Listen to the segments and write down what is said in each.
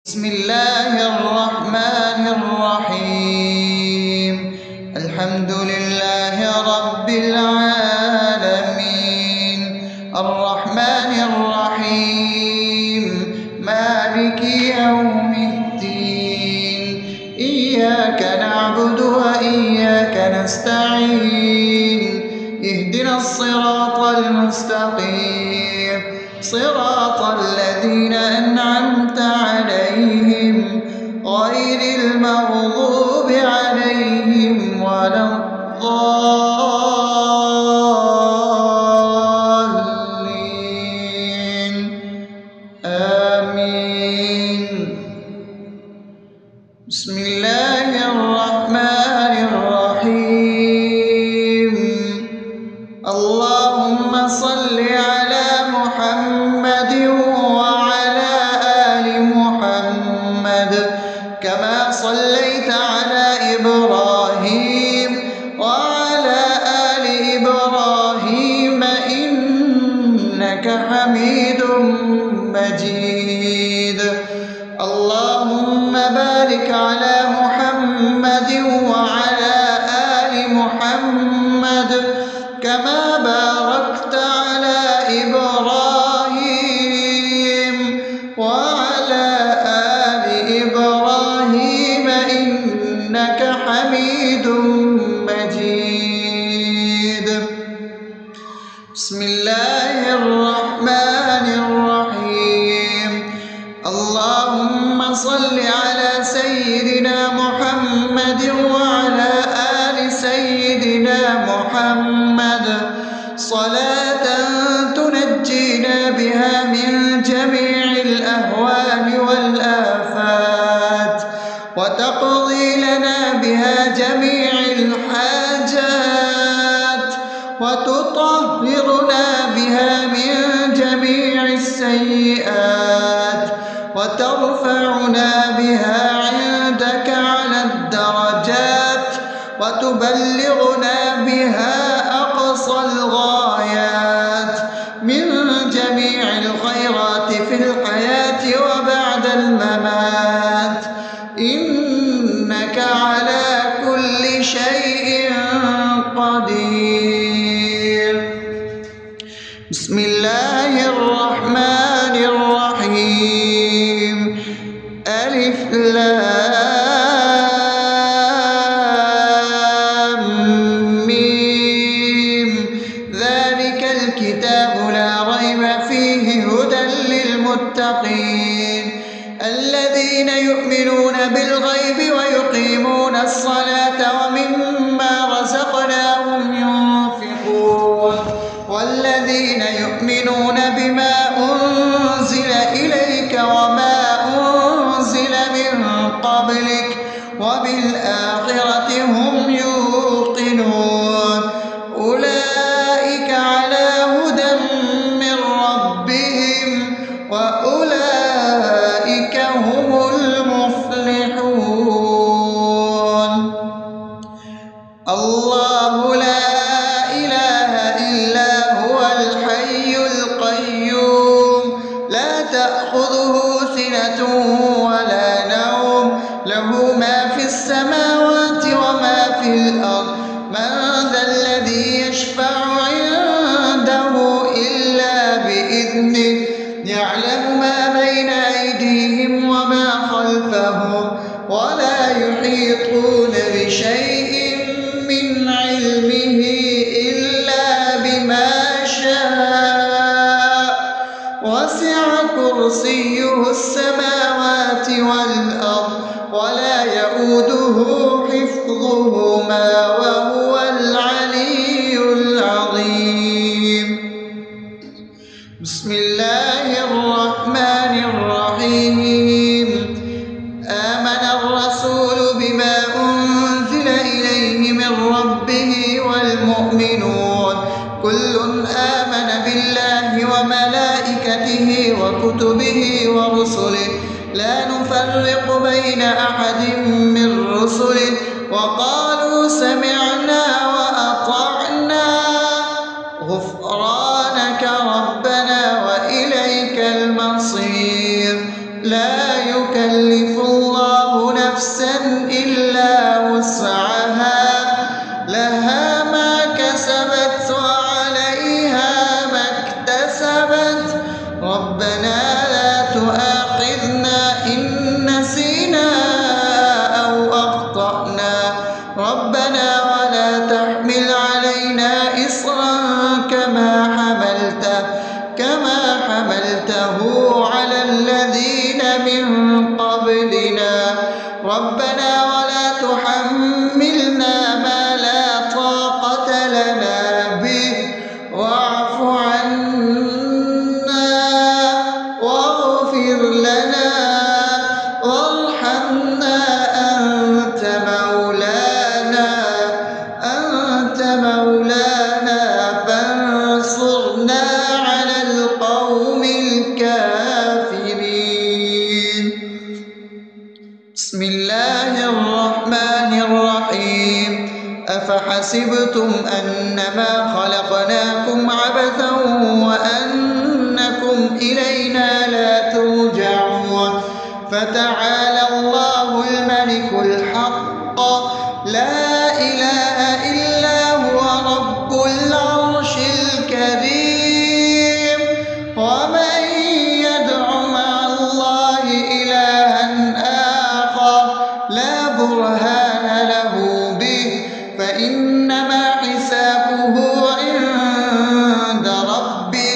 بسم الله الرحمن الرحيم. الحمد لله رب العالمين، الرحمن الرحيم، مالك يوم الدين. إياك نعبد وإياك نستعين، اهدنا الصراط المستقيم، صراط الذين أنعمت عليهم غير المغضوب عليهم ولا الضالين. آمين. بسم الله الرحمن الرحيم. اللهم صل على محمد وعلى آل محمد كما صليت على إبراهيم وعلى آل إبراهيم إنك حميد مجيد. اللهم بارك على محمد وعلى آل محمد كما باركت على إبراهيم وعلى آل إبراهيم إنك حميد مجيد. بسم الله الرحمن الرحيم. اللهم صل على سيدنا محمد وعلى آل سيدنا محمد صلاة تنجينا بها من جميع الأهوال والآفات، وتقضي لنا بها جميع الحاجات، وتطهرنا بها من جميع السيئات، وترفعنا بها عندك على الدرجات، وتبلغنا بها أقصى الغايات من جميع الخيرات في الحياة وبعد الممات، إنك على كل شيء قدير. بسم الله الرحمن الرحيم. ألف لام ميم. ذلك الكتاب لا ريب فيه هدى للمتقين الذين يؤمنون بالغيب ويقيمون الصلاة ومما رزقناهم ينفقون والذين يؤمنون بما أنزل إليك وما أنزل من قبلك وبالآخرة هم يوقنون أولئك على هدى من ربهم وأولئك هم المفلحون. الله لا إله إلا هو الحي القيوم لا تأخذه سنة ولا نوم له ما في السماوات وما في الأرض من ذا الذي يشفع عنده إلا بإذنه يعلم ما بين أيديهم وما خلفهم ولا يحيطون بشيء من علمه إلا بما شاء وسع كرسيه السماوات والأرض ولا يؤوده حفظهما وهو العلي العظيم. بسم الله الرحمن الرحيم. آمن الرسول بما أنزل إليه من ربه والمؤمنون كل آمن بالله وملائكته وكتبه ورسله لا نفرق بين أحد من رسله وقالوا سمعنا وأطعنا غفرانك ربنا وإليك المصير. لا يكلف يكلف الله نفسا إلا وسعها لها ما كسبت وعليها ما اكتسبت ربنا لا تؤاخذنا إن نسينا أو أخطأنا ربنا ولا تحمل علينا إصرا كما حملته على الذين من قبلنا ربنا ولا تحملنا ما لا طاقة لنا به واعف عنا واغفر لنا وارحمنا أنت مولانا فانصرنا على القوم الكافرين. بسم الله الرحمن الرحيم أفحسبتم أنما خلقناكم عبثا وأنكم إلينا لا ترجعون فتعالى الله الملك الحق لا إله إلا هو رب العرش الكريم ومن يدع مع الله إلها آخر لا برهان له به فإنما حسابه عند ربه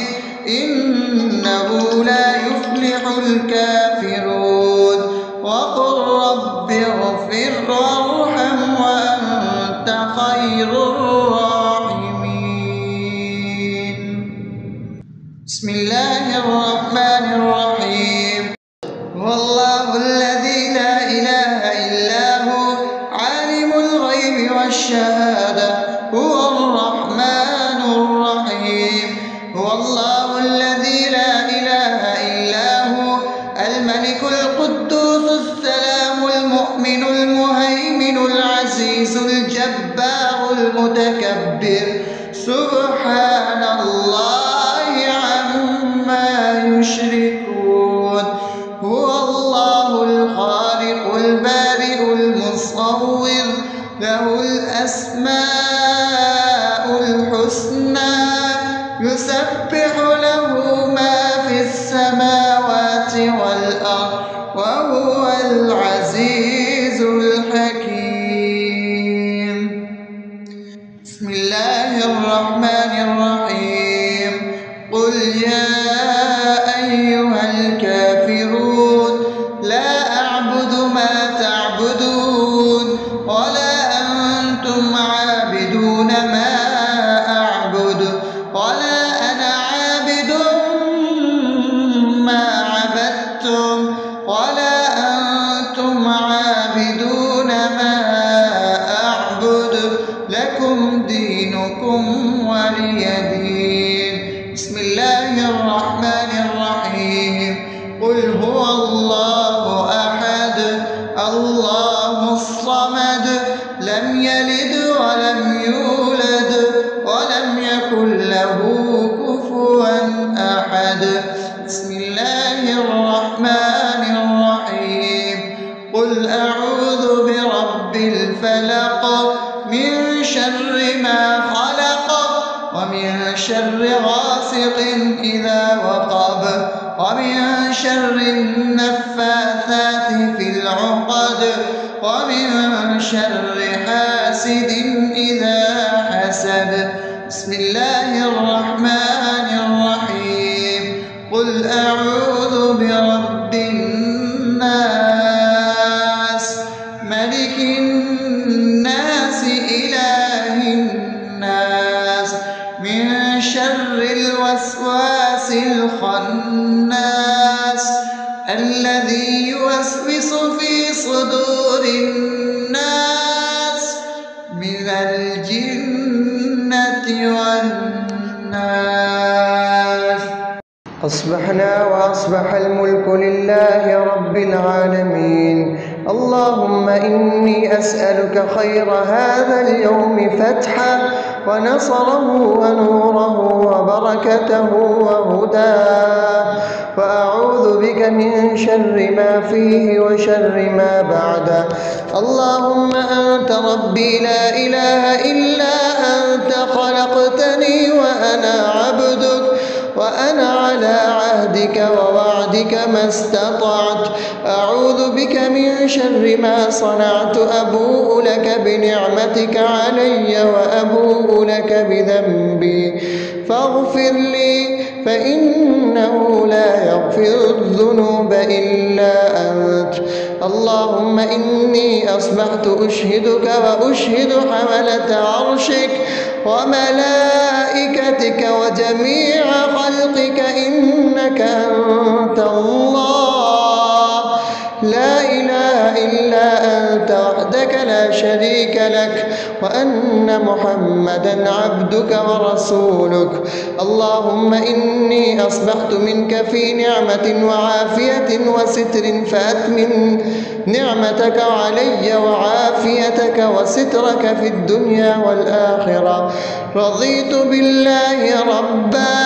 إنه لا يفلح الكافرون وقل رب اغفر وارحم وأنت خير الراحمين. بسم الله الرحمن الرحيم هو الله الذي لا إله إلا هو عالم الغيب والشهادة هو الرحمن الرحيم هو الله الذي لا إله إلا هو الملك القدوس السلام المؤمن المهيمن العزيز الجبار المتكبر سبحان الله عما يشركون هو الله الخالق البارئ المصور له الأسماء الحسنى يسبح له ما في السماوات والأرض وهو العزيز الحكيم. بسم الله الرحمن الرحيم قل يا أيها الكافرون لا أعبد ما تعبدون ولا أنتم عابدون ما أعبد ولا أنا عابد ما عبدتم ولا أنتم عابدون ما أعبد لكم دينكم ولي دين. بسم الله الرحمن الرحيم قل هو الله أحد الله الصمد لم يلد ولم يولد ولم يكن له كفوا أحد. بسم الله الرحمن الرحيم قل أعوذ برب الفلق من شر ما خلق ومن شر غاسق إذا وقب ومن شر النفاثات في العقد ومن شر حاسد إذا حسد. بسم الله الرحمن الرحيم قل أعوذ برب الناس ملك الناس إله الناس من شر الوسواس الخناس الذي يوسوس في صدور الناس من الجنة والناس. أصبحنا وأصبح الملك لله رب العالمين اللهم إني أسألك خير هذا اليوم فتحه ونصره ونوره وبركته وهداه، وأعوذ بك من شر ما فيه وشر ما بعده. اللهم أنت ربي لا إله إلا أنت، خلقتني وأنا عبدك، وأنا على عهدك ووعدك ما استطعت. أعوذ بك من شر ما صنعت، أبوء لك بنعمتك علي وأبوء لك بذنبي، فاغفر لي فإنه لا يغفر الذنوب إلا أنت. اللهم إني أصبحت أشهدك وأشهد حملة عرشك وملائكتك وجميع خلقك إنك أنت الله، لا إله إلا أنت وحدك لا شريك لك، وأن محمدا عبدك ورسولك. اللهم إني أصبحت منك في نعمة وعافية وستر، فأتمم نعمتك علي وعافيتك وسترك في الدنيا والآخرة. رضيت بالله ربا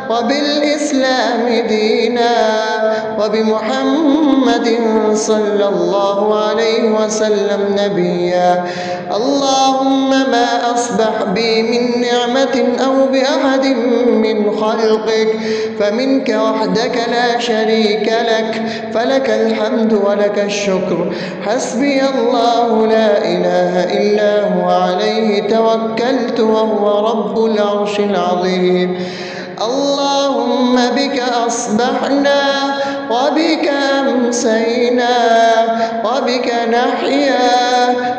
وبالإسلام دينا وبمحمد صلى الله عليه وسلم نبيا. اللهم ما أصبح بي من نعمة أو بأحد من خلقك فمنك وحدك لا شريك لك، فلك الحمد ولك الشكر. حسبي الله لا إله إلا هو، عليه توكلت وهو رب العرش العظيم. اللهم بك أصبحنا وبك أمسينا وبك نحيا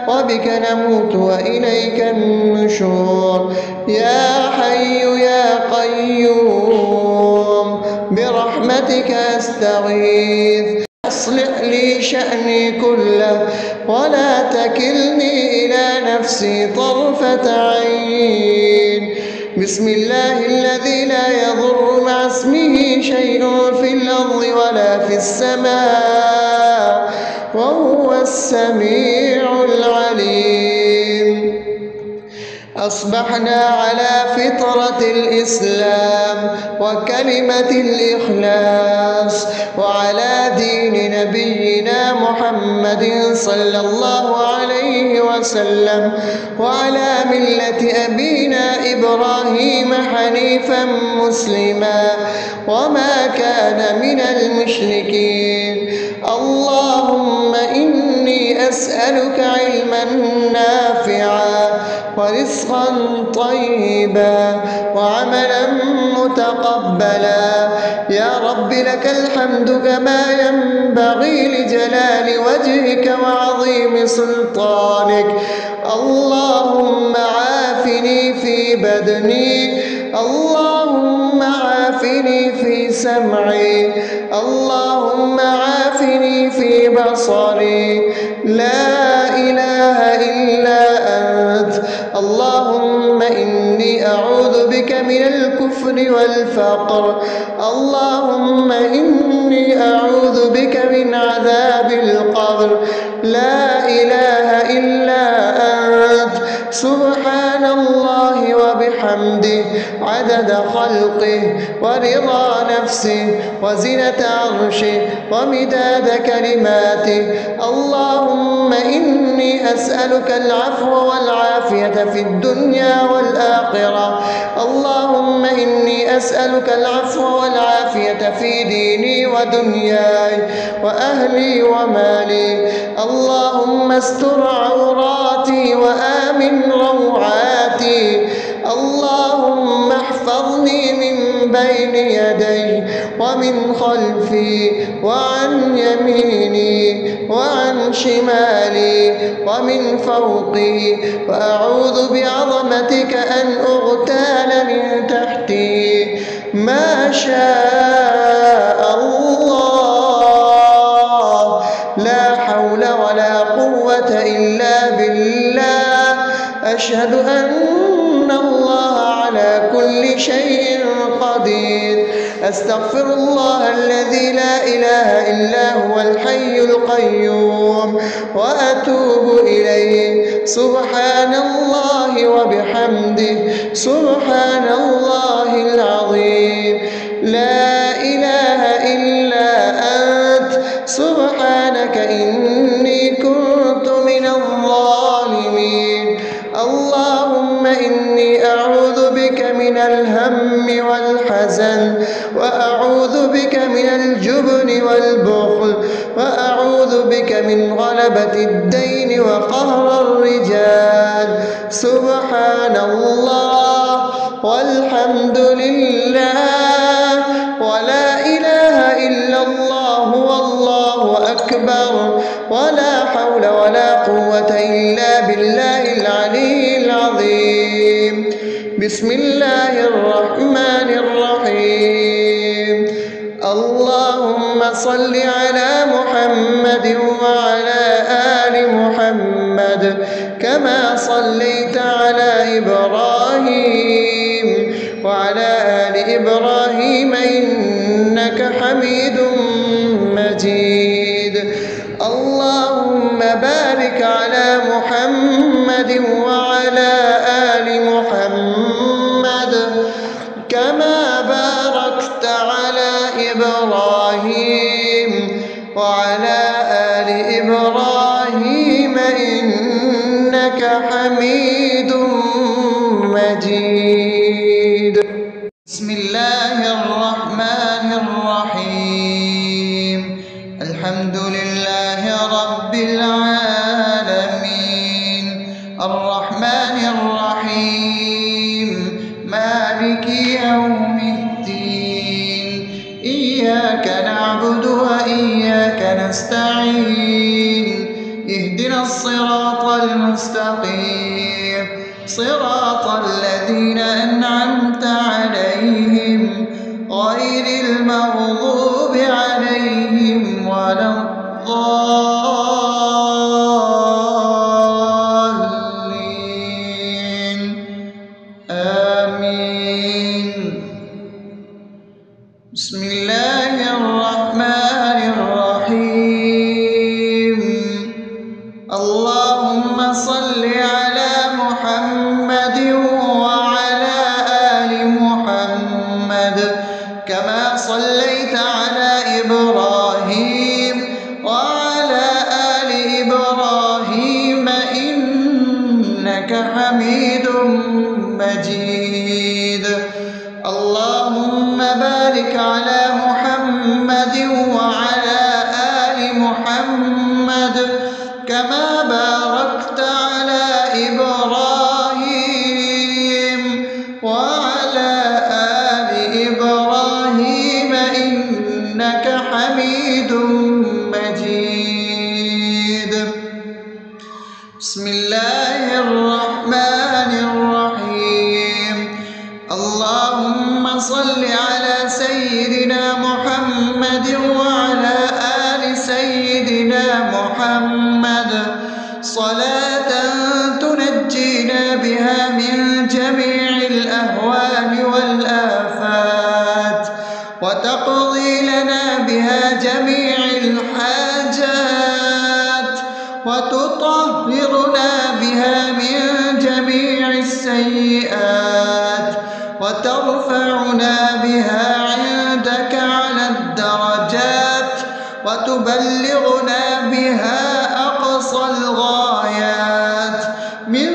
وبك نموت وإليك النشور. يا حي يا قيوم برحمتك أستغيث، أصلح لي شأني كله ولا تكلني إلى نفسي طرفة عين. بسم الله الذي لا يضر مع اسمه شيء في الأرض ولا في السماء وهو السميع العليم. أصبحنا على فطرة الإسلام وكلمة الإخلاص وعلى دين نبينا محمد صلى الله عليه وسلم وعلى ملة أبينا إبراهيم حنيفا مسلما وما كان من المشركين. اللهم إني أسألك علما نافعا ورزقا طيبا وعملا متقبلا. يا رب لك الحمد كما ينبغي لجلال وجهك وعظيم سلطانك. اللهم عافني في بدني، اللهم عافني في سمعي، اللهم عافني في بصري. لا إله إلا أنت. اللهم إني أعوذ بك من الكفر والفقر. اللهم إني أعوذ بك من عذاب القبر. لا إله إلا أنت. سبحان الله وبحمده عدد خلقه ورضا نفسه وزنة عرشه ومداد كلماته. اللهم إني أسألك العفو والعافية في الدنيا والآخرة. اللهم إني أسألك العفو والعافية في ديني ودنياي وأهلي ومالي. اللهم استر عوراتي وآمن روعاتي. اللهم احفظني من بين يدي ومن خلفي وعن يميني وعن شمالي ومن فوقي، وأعوذ بعظمتك أن أغتال من تحتي. ما شاء الله، لا حول ولا قوة إلا بالله. أشهد أن الله على على كل شيء قدير. أستغفر الله الذي لا إله إلا هو الحي القيوم وأتوب إليه. سبحان الله وبحمده سبحان الله العظيم. لا إله إلا أنت سبحانك إني كنت من الظالمين. اللهم إني أعوذ بك من الهم والحزن، وأعوذ بك من الجبن والبخل، وأعوذ بك من غلبة الدين وقهر الرجال. سبحان الله والحمد لله ولا إله إلا الله والله أكبر ولا حول ولا قوة إلا بالله العلي العظيم. بسم الله الرحمن الرحيم. اللهم صل على محمد وعلى آل محمد كما صليت على إبراهيم وعلى آل إبراهيم إنك حميد مجيد. اللهم بارك على محمد وعلى آل محمد كما باركت على إبراهيم وعلى آل إبراهيم إنك حميد مجيد. بسم الله الرحمن الرحيم. الحمد لله رب العالمين الرحمن الرحيم مالك يوم الدين. إياك نعبد وإياك نستعين. اهدنا الصراط المستقيم صراط الذين أنعمت عليهم غير المغضوب عليهم ولا الضالين. آمين. بسم الله الرحمن الرحيم. اللهم صل على محمد وعلى آل محمد كما صليت على إبراهيم وعلى آل إبراهيم إنك حميد مجيد. اللهم بارك على محمد وعلى آل محمد كما باركت على إبراهيم وعلى آل إبراهيم إنك حميد مجيد. بسم الله الرحمن الرحيم. اللهم صل على سيدنا محمد وعلى آل سيدنا محمد صلاة تنجينا بها من جميع الأهوال والآفات وتقضي لنا بها جميع الحاجات وتطهرنا بها من جميع السيئات وترفعنا بها عندك على الدرجات وتبلغنا بها أقصى الغايات من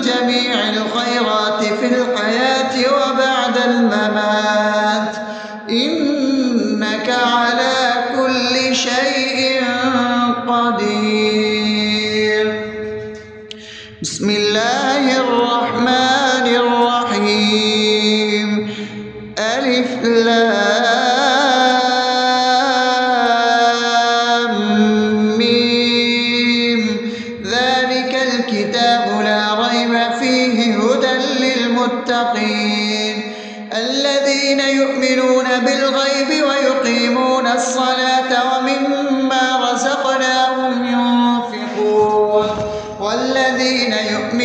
جميع الخيرات في الحياة وبعد الممات إنك على كل شيء قدير. بسم الله الرحمن الرحيم. ألف لام ميم. ذلك الكتاب لا ريب فيه هدى للمتقين الذين يؤمنون بالغيب ويقيمون الصلاة ومما رزقناهم ينفقون والذين يؤمنون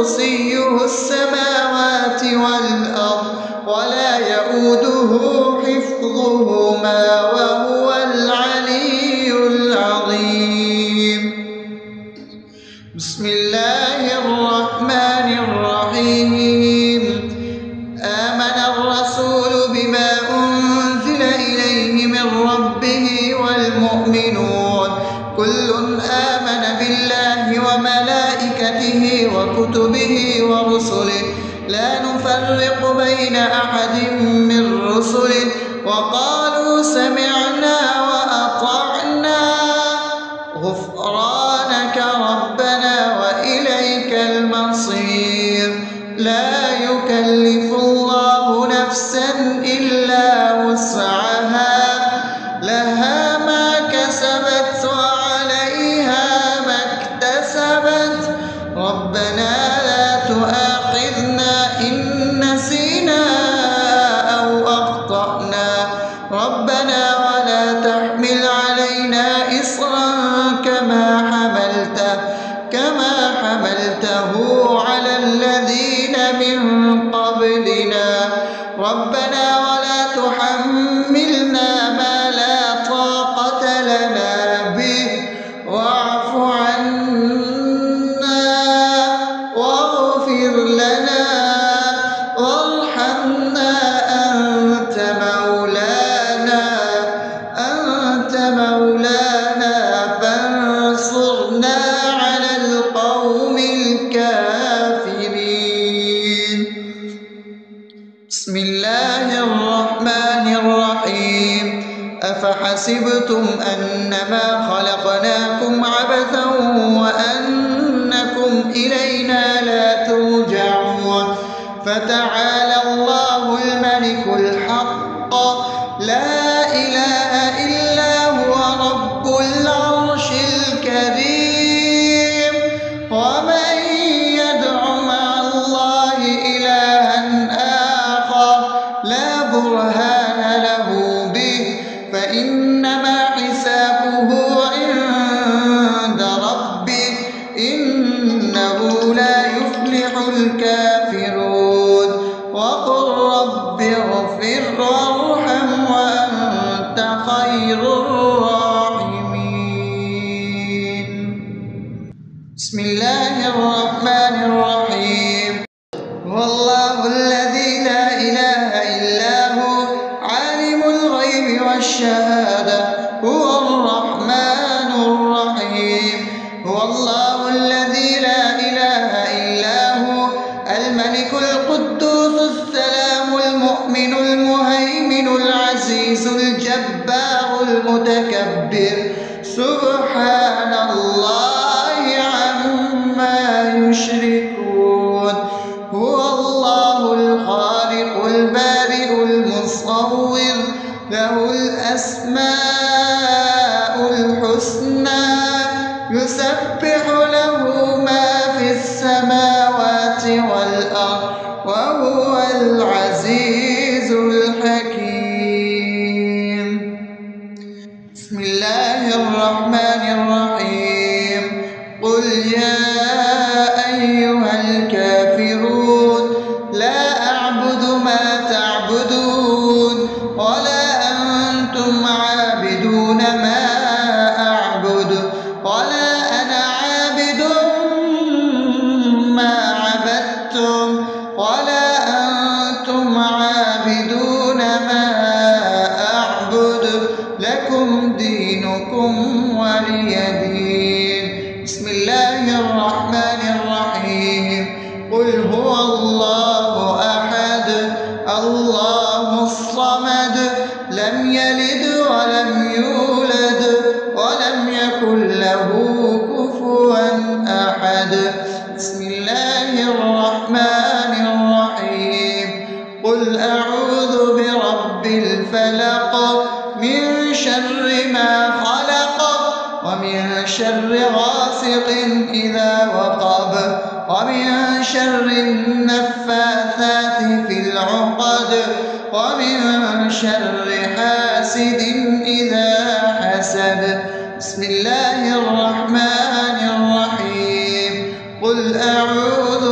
كرسيه السماوات والأرض ولا يؤوده حفظهما وهو العلي العظيم. بسم الله الرحمن الرحيم. آمن الرسول بما أنزل إليه من ربه والمؤمنون كل آمن بالله وملائكته وكتبه ورسله لا نفرق بين أحد من رسله وقالوا سمعنا وأطعنا غفرانك ربنا وإليك المصير. لا يكلف الله نفسا إلا وسعها لها ما كسبت وعليها ما اكتسبت ربنا لا تؤاخذنا إن نسينا أو أخطأنا ربنا ولا تحمل علينا إصرا كما حملته على الذين من قبلنا ربنا ولا تحملنا ما لا طاقة لنا به واعف عنا واغفر لنا وارحمنا أنت مولانا فانصرنا على القوم الكافرين. بسم الله الرحمن الرحيم. أفحسبتم أنما خلقناكم عبثا وأنكم إلينا لا ترجعون فتعالى الله الملك الحق لا إله إلا هو رب العرش الكريم. ومن يدع مع الله إلها آخر لا برهان له به فإنما حسابه عند ربه إنه لا يفلح الكافرون. وقل رب اغفر وارحم وأنت خير الراحمين. بسم الله الرحمن الرحيم. هو الله الذي لا إله إلا هو عالم الغيب والشهادة هو الرحمن الرحيم. هو الله الذي لا إله إلا هو الملك القدوس السلام المؤمن المهيمن العزيز الجبار المتكبر سبحان الله عما يشركون. هو الله الخالق البارئ المصور له الأسماء الحسنى يسبح له ما في السماوات والأرض وهو العزيز الحكيم. بسم الله الرحمن الرحيم. قل يا أيها الكافرون لا أعبد ما تعبدون ولا أنتم عابدون ما أعبد ولا أنا عابد ما عبدتم ولا أنتم عابدون ما أعبد لكم دينكم ولي دين. بسم الله الرحمن الرحيم. قل هو الله أحد الله الصمد لم يلد ولم يولد ولم يكن له كفوا أحد. بسم الله الرحمن الرحيم. قل أعوذ برب الفلق من شر ما خلق ومن شر غاسق إذا وقب ومن شر النفاثات في العقد ومن شر حاسد إذا حسد. بسم الله الرحمن الرحيم. قل أعوذ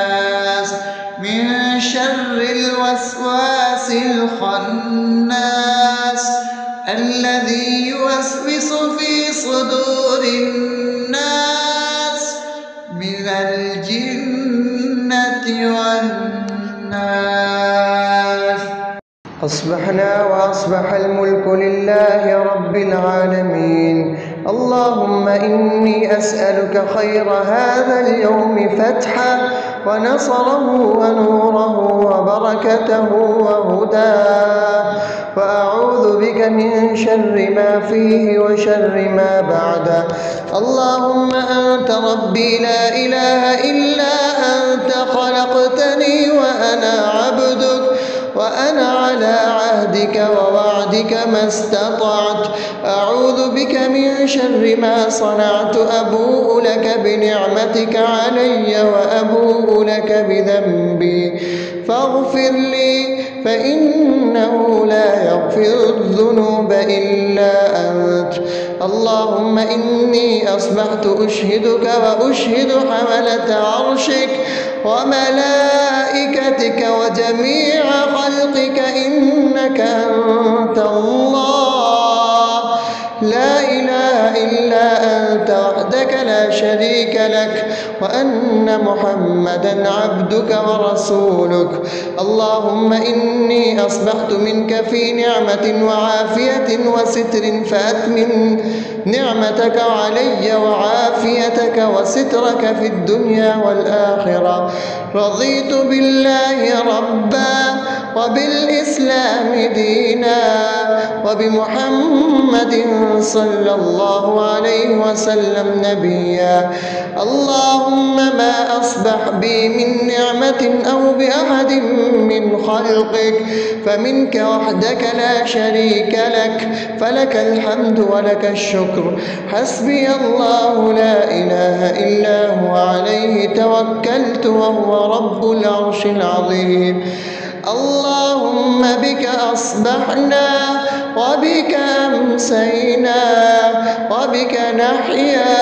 الناس من شر الوسواس الخناس الذي يوسوس في صدور الناس من الجنة والناس. أصبحنا وأصبح الملك لله رب العالمين. اللهم إني أسألك خير هذا اليوم فتحه ونصره ونوره وبركته وهداه، وأعوذ بك من شر ما فيه وشر ما بعده. اللهم أنت ربي لا إله إلا أنت، خلقتني وأنا عبدك، وأنا على عهدك ووعدك ما استطعت. أعوذ بك من شر ما صنعت، أبوء لك بنعمتك علي وأبوء لك بذنبي، فاغفر لي فإنه لا يغفر الذنوب إلا أنت. اللهم إني أصبحت أشهدك وأشهد حملة عرشك وملائكتك وجميع خلقك إنك أنت الله لا إله إلا أنت وحدك لا شريك لك، وأن محمدا عبدك ورسولك. اللهم إني أصبحت منك في نعمة وعافية وستر، فأتمم نعمتك علي وعافيتك وسترك في الدنيا والآخرة. رضيت بالله ربا وبالإسلام دينا وبمحمد صلى الله عليه وسلم نبيا. اللهم ما أصبح بي من نعمة أو بأحد من خلقك فمنك وحدك لا شريك لك، فلك الحمد ولك الشكر. حسبي الله لا إله إلا هو، عليه توكلت وهو رب العرش العظيم. اللهم بك أصبحنا وبك أمسينا وبك نحيا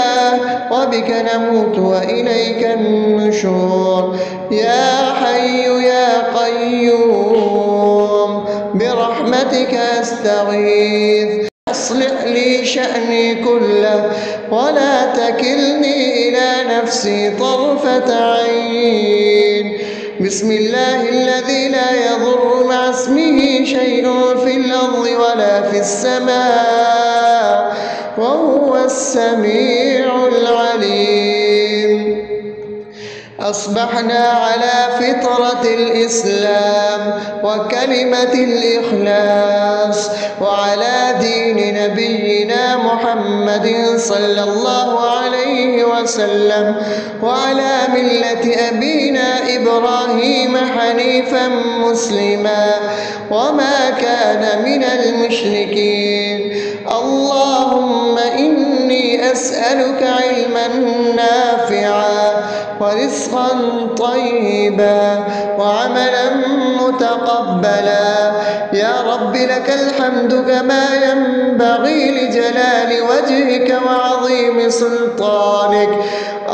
وبك نموت وإليك النشور. يا حي يا قيوم برحمتك أستغيث، أصلح لي شأني كله ولا تكلني إلى نفسي طرفة عين. بسم الله الذي لا يضر مع اسمه شيء في الأرض ولا في السماء وهو السميع العليم. أصبحنا على فطرة الإسلام وكلمة الإخلاص وعلى دين نبينا محمد صلى الله عليه وسلم وعلى ملة أبينا إبراهيم حنيفا مسلما وما كان من المشركين. اللهم إني أسألك علما نافعا ورزقا طيبا وعملا متقبلا. يا رب لك الحمد كما ينبغي لجلال وجهك وعظيم سلطانك.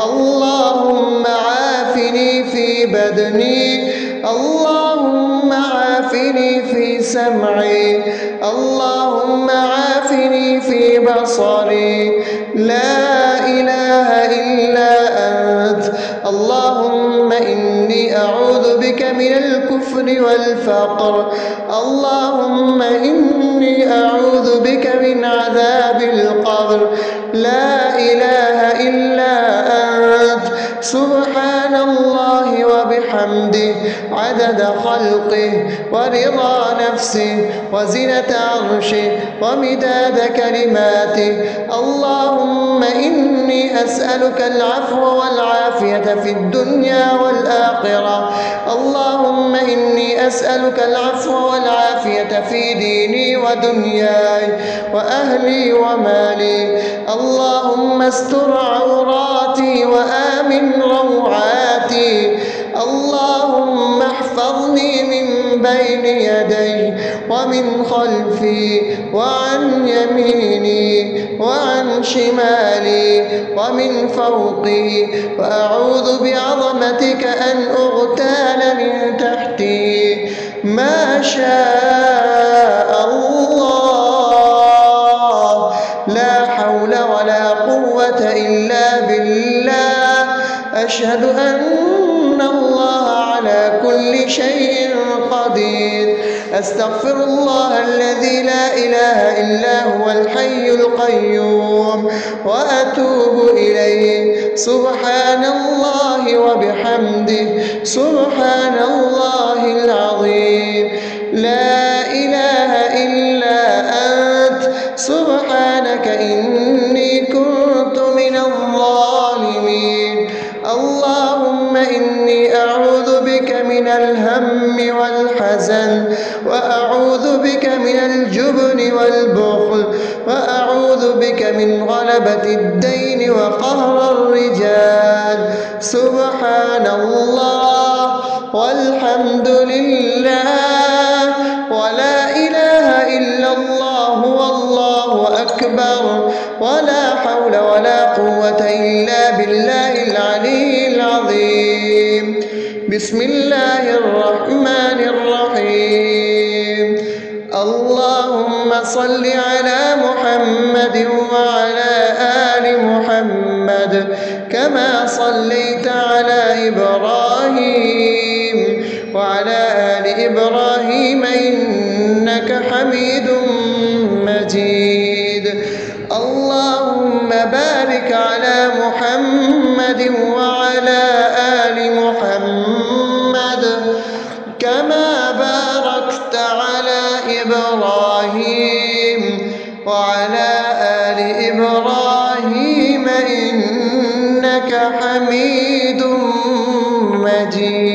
اللهم عافني في بدني، اللهم عافني في سمعي، اللهم عافني في بصري. لا إله إلا أنت. اللهم إني أعوذ بك من الكفر والفقر. اللهم إني أعوذ بك من عذاب القبر. لا إله إلا أنت. سبحان الله وبحمده عدد خلقه ورضا نفسه وزنة عرشه ومداد كلماته. اللهم إني أسألك العفو والعافية في الدنيا والآخرة. اللهم إني أسألك العفو والعافية في ديني ودنياي وأهلي ومالي. اللهم استر عوراتي وآمن روعاتي. اللهم احفظني من بين يدي ومن خلفي وعن يميني وعن شمالي ومن فوقي، وأعوذ بعظمتك أن أغتال من تحتي. ما شاء الله، لا حول ولا قوة إلا بالله. أشهد أن الله على كل شيء قدير. أستغفر الله الذي لا إله إلا هو الحي القيوم وأتوب إليه. سبحان الله وبحمده، سبحان الله العظيم. لا إله إلا أنت، سبحانك إني كنت من الظالمين. اللهم إني أعوذ بك من الهم والحزن، وأعوذ بك من الجبن والبخل، وأعوذ بك من غلبة الدين وقهر الرجال. سبحان الله والحمد لله ولا إله إلا الله والله أكبر، ولا حول ولا قوة إلا بالله العلي العظيم. بسم الله الرحمن الرحيم. اللهم صل على محمد وعلى آل محمد كما صليت على إبراهيم وعلى آل إبراهيم إنك حميد مجيد. اللهم بارك على محمد وعلى آل محمد كما باركت على إبراهيم وعلى آل إبراهيم إنك حميد مجيد.